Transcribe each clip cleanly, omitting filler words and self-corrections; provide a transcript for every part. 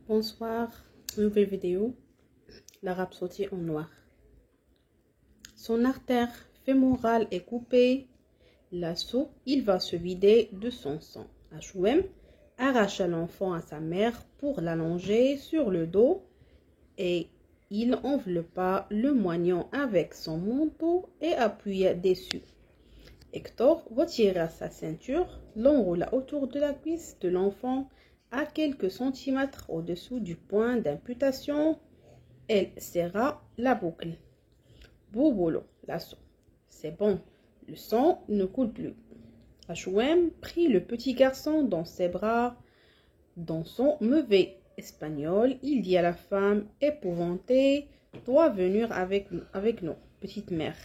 Bonsoir, nouvelle vidéo, la rhapsodie en noir. Son artère fémorale est coupée, l'assaut, il va se vider de son sang. H.O.M. arracha l'enfant à sa mère pour l'allonger sur le dos et il enveloppa le moignon avec son manteau et appuya dessus. Hector retira sa ceinture, l'enroula autour de la cuisse de l'enfant à quelques centimètres au-dessous du point d'imputation. Elle serra la boucle. Boubolo, l'assaut. C'est bon, le sang ne coule plus. H.O.M. prit le petit garçon dans ses bras. Dans son mauvais espagnol, il dit à la femme épouvantée, « Dois venir avec nous, petite mère. »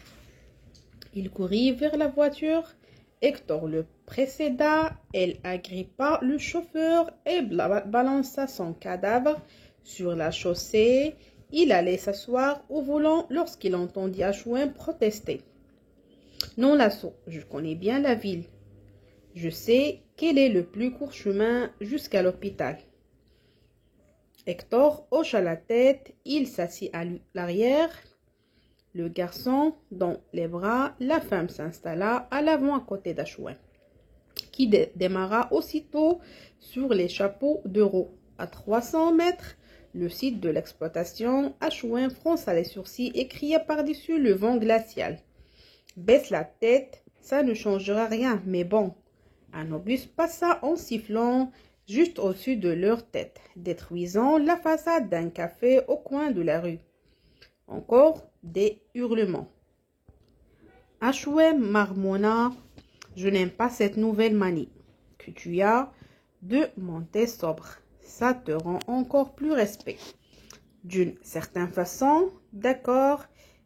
Il courut vers la voiture. Hector le précéda. Elle agrippa le chauffeur et balança son cadavre sur la chaussée. Il allait s'asseoir au volant lorsqu'il entendit H.O.M. protester. « Non, l'assaut, je connais bien la ville. Je sais quel est le plus court chemin jusqu'à l'hôpital. » Hector hocha la tête. Il s'assit à l'arrière. Le garçon dans les bras, la femme s'installa à l'avant à côté d'H.O.M. qui démarra aussitôt sur les chapeaux de roue. À 300 mètres, le site de l'exploitation, H.O.M. fronça les sourcils et cria par-dessus le vent glacial. « Baisse la tête, ça ne changera rien, mais bon. » Un obus passa en sifflant juste au-dessus de leur tête, détruisant la façade d'un café au coin de la rue. Encore des hurlements. H.O.M. marmonna, « Je n'aime pas cette nouvelle manie que tu as de monter sobre. Ça te rend encore plus respect. » « D'une certaine façon, d'accord,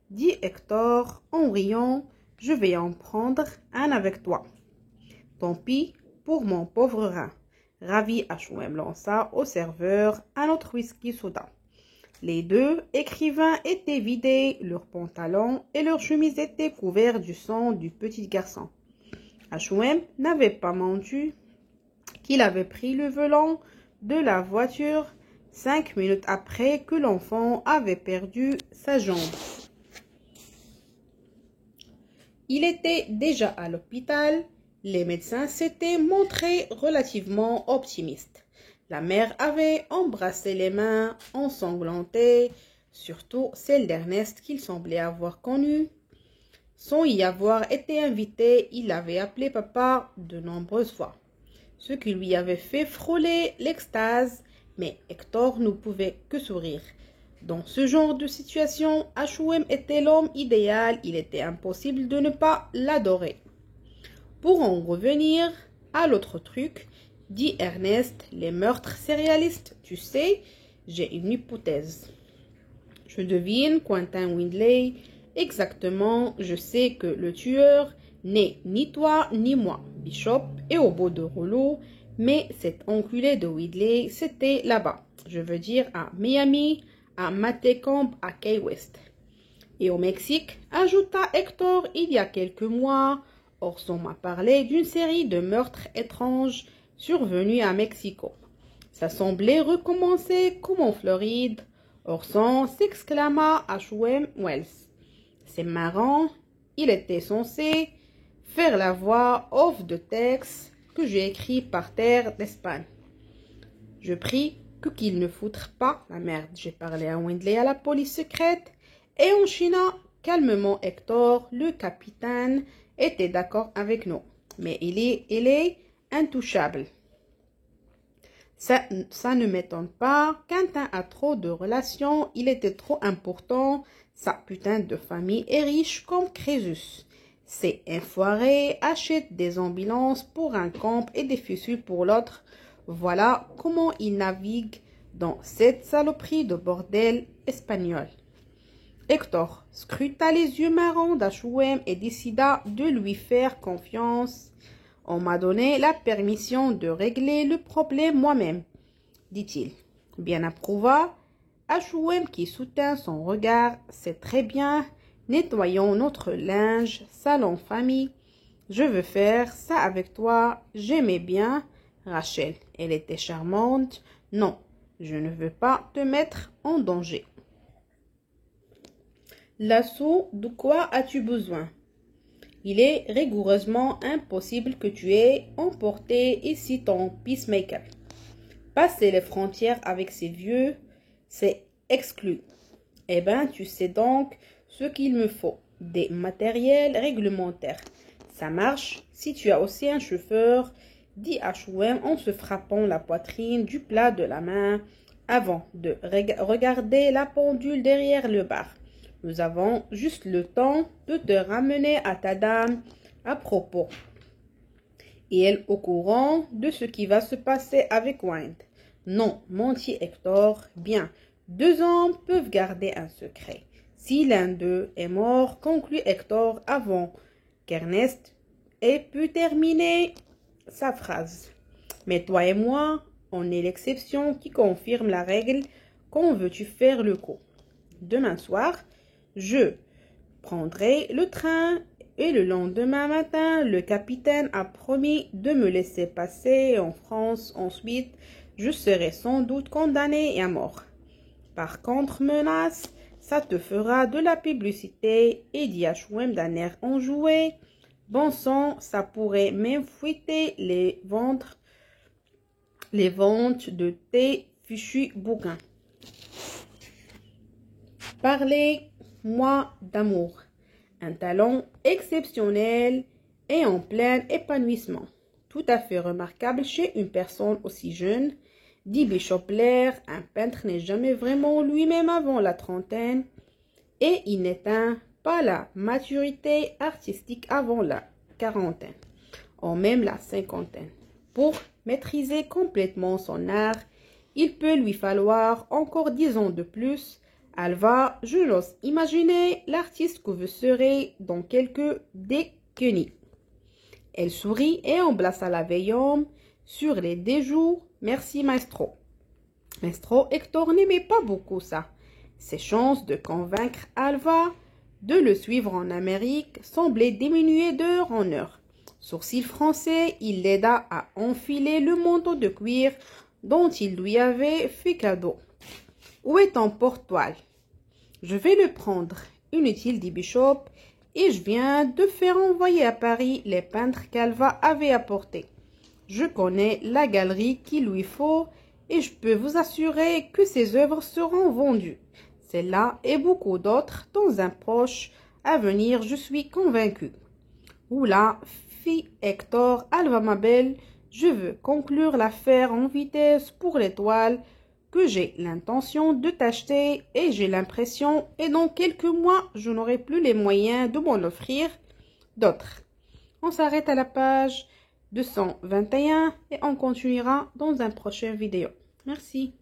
dit Hector en riant, « je vais en prendre un avec toi. » « Tant pis pour mon pauvre rein. » Ravi, H.O.M. lança au serveur un autre whisky soda. Les deux écrivains étaient vidés, leurs pantalons et leurs chemises étaient couverts du sang du petit garçon. H.O.M. n'avait pas menti qu'il avait pris le volant de la voiture 5 minutes après que l'enfant avait perdu sa jambe. Il était déjà à l'hôpital. Les médecins s'étaient montrés relativement optimistes. La mère avait embrassé les mains ensanglantées, surtout celle d'Ernest qu'il semblait avoir connue. Sans y avoir été invité, il avait appelé papa de nombreuses fois, ce qui lui avait fait frôler l'extase, mais Hector ne pouvait que sourire. Dans ce genre de situation, H.O.M. était l'homme idéal, il était impossible de ne pas l'adorer. Pour en revenir à l'autre truc, dit Ernest, les meurtres sérialistes, tu sais, j'ai une hypothèse. Je devine Quentin Windley. Exactement, je sais que le tueur n'est ni toi ni moi. Bishop est au bout de rouleau, mais cet enculé de Windley, c'était là-bas. Je veux dire à Miami, à Matecombe, à Key West. Et au Mexique, ajouta Hector il y a quelques mois. Orson m'a parlé d'une série de meurtres étranges survenus à Mexico. Ça semblait recommencer comme en Floride. Orson s'exclama H.O.M. Wells. C'est marrant, il était censé faire la voix off de texte que j'ai écrit par terre d'Espagne. Je prie qu'il ne foutre pas la merde. J'ai parlé à Windley à la police secrète et enchaîna calmement Hector, le capitaine, était d'accord avec nous, mais il est intouchable. Ça ne m'étonne pas. Quentin a trop de relations, il était trop important. Sa putain de famille est riche comme Crésus. Ces enfoirés achètent des ambulances pour un camp et des fusils pour l'autre. Voilà comment il navigue dans cette saloperie de bordel espagnol. Hector scruta les yeux marrons d'H.O.M. et décida de lui faire confiance. « On m'a donné la permission de régler le problème moi-même, dit-il. Bien approuva. H.O.M. qui soutint son regard. C'est très bien. Nettoyons notre linge, salon famille. Je veux faire ça avec toi. J'aimais bien Rachel. Elle était charmante. Non, Je ne veux pas te mettre en danger. L'assaut, de quoi as-tu besoin? Il est rigoureusement impossible que tu aies emporté ici ton peacemaker. Passer les frontières avec ces vieux, c'est exclu. Eh bien, tu sais donc ce qu'il me faut. Des matériels réglementaires. Ça marche si tu as aussi un chauffeur, dit H.O.M. en se frappant la poitrine du plat de la main avant de regarder la pendule derrière le bar. Nous avons juste le temps de te ramener à ta dame à propos. Et elle au courant de ce qui va se passer avec Wind. Non, mentit Hector. Bien, 2 hommes peuvent garder un secret. Si l'un d'eux est mort, conclut Hector avant qu'Ernest ait pu terminer sa phrase. Mais toi et moi, on est l'exception qui confirme la règle. Quand veux-tu faire le coup? Demain soir, je prendrai le train et le lendemain matin, le capitaine a promis de me laisser passer en France. Ensuite, je serai sans doute condamné à mort. Par contre, menace, ça te fera de la publicité, et dit H.O.M. d'un air enjoué. Bon sang, ça pourrait même fouetter les ventes de tes fichus bouquins. Parlez-moi d'amour, un talent exceptionnel et en plein épanouissement, tout à fait remarquable chez une personne aussi jeune, dit Bishop Blair. Un peintre n'est jamais vraiment lui-même avant la trentaine et il n'atteint pas la maturité artistique avant la quarantaine, ou même la cinquantaine. Pour maîtriser complètement son art, il peut lui falloir encore 10 ans de plus. Alva, je n'ose imaginer l'artiste que vous serez dans quelques décennies. Elle sourit et embrassa la vieille homme sur les 2 jours. Merci, maestro. Maestro, Hector n'aimait pas beaucoup ça. Ses chances de convaincre Alva de le suivre en Amérique semblaient diminuer d'heure en heure. Sourcil français, il l'aida à enfiler le manteau de cuir dont il lui avait fait cadeau. Où est ton porte-toile? Je vais le prendre. Inutile, dit Bishop, et je viens de faire envoyer à Paris les peintres qu'Alva avait apportés. Je connais la galerie qu'il lui faut et je peux vous assurer que ses œuvres seront vendues. Celle-là et beaucoup d'autres dans un proche avenir, je suis convaincu. Oula, fit Hector, Alva ma belle, je veux conclure l'affaire en vitesse pour l'étoile que j'ai l'intention de t'acheter et j'ai l'impression, et dans quelques mois, je n'aurai plus les moyens de m'en offrir d'autres. On s'arrête à la page 221 et on continuera dans un prochain vidéo. Merci.